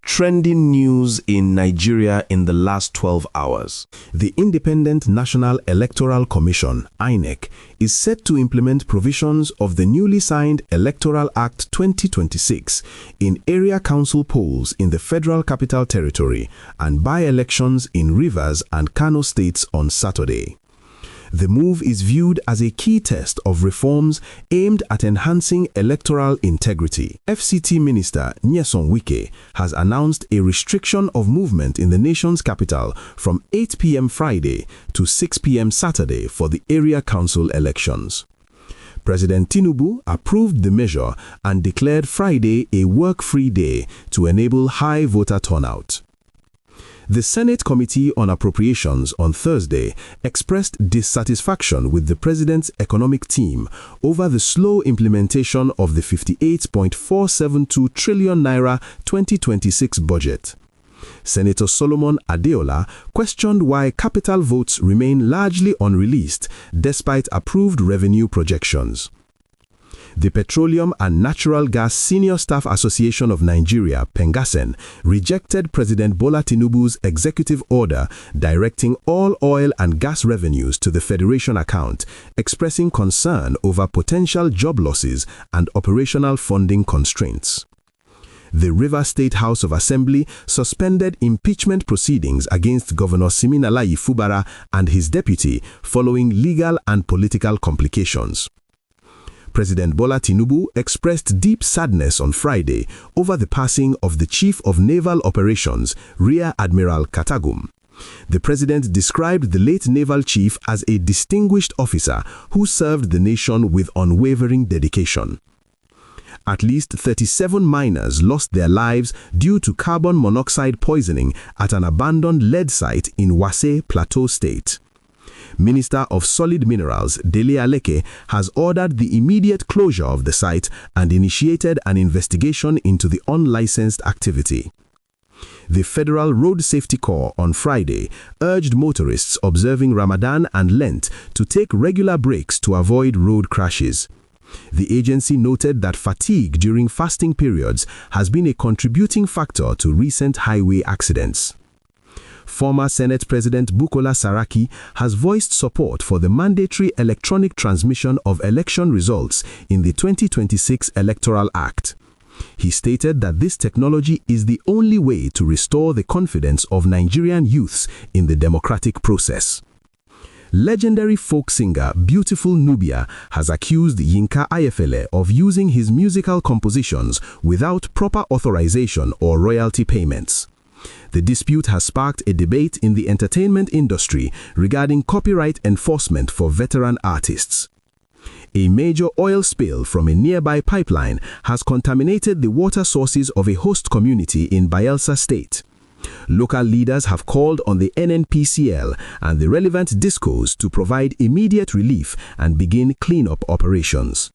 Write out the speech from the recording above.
Trending news in Nigeria in the last 12 hours. The Independent National Electoral Commission, INEC, is set to implement provisions of the newly signed Electoral Act 2026 in area council polls in the Federal Capital Territory and by-elections in Rivers and Kano states on Saturday. The move is viewed as a key test of reforms aimed at enhancing electoral integrity. FCT Minister Nyesom Wike has announced a restriction of movement in the nation's capital from 8 p.m. Friday to 6 p.m. Saturday for the area council elections. President Tinubu approved the measure and declared Friday a work-free day to enable high voter turnout. The Senate Committee on Appropriations on Thursday expressed dissatisfaction with the president's economic team over the slow implementation of the 58.472 trillion naira 2026 budget. Senator Solomon Adeola questioned why capital votes remain largely unreleased despite approved revenue projections. The Petroleum and Natural Gas Senior Staff Association of Nigeria, Pengasen, rejected President Bola Tinubu's executive order directing all oil and gas revenues to the Federation account, expressing concern over potential job losses and operational funding constraints. The Rivers State House of Assembly suspended impeachment proceedings against Governor Siminalayi Fubara and his deputy following legal and political complications. President Bola Tinubu expressed deep sadness on Friday over the passing of the Chief of Naval Operations, Rear Admiral Katagum. The president described the late naval chief as a distinguished officer who served the nation with unwavering dedication. At least 37 miners lost their lives due to carbon monoxide poisoning at an abandoned lead site in Wase Plateau State. Minister of Solid Minerals, Dele Aleke, has ordered the immediate closure of the site and initiated an investigation into the unlicensed activity. The Federal Road Safety Corps on Friday urged motorists observing Ramadan and Lent to take regular breaks to avoid road crashes. The agency noted that fatigue during fasting periods has been a contributing factor to recent highway accidents. Former Senate President Bukola Saraki has voiced support for the mandatory electronic transmission of election results in the 2026 Electoral Act. He stated that this technology is the only way to restore the confidence of Nigerian youths in the democratic process. Legendary folk singer Beautiful Nubia has accused Yinka Ayefele of using his musical compositions without proper authorization or royalty payments. The dispute has sparked a debate in the entertainment industry regarding copyright enforcement for veteran artists. A major oil spill from a nearby pipeline has contaminated the water sources of a host community in Bayelsa State. Local leaders have called on the NNPCL and the relevant discos to provide immediate relief and begin cleanup operations.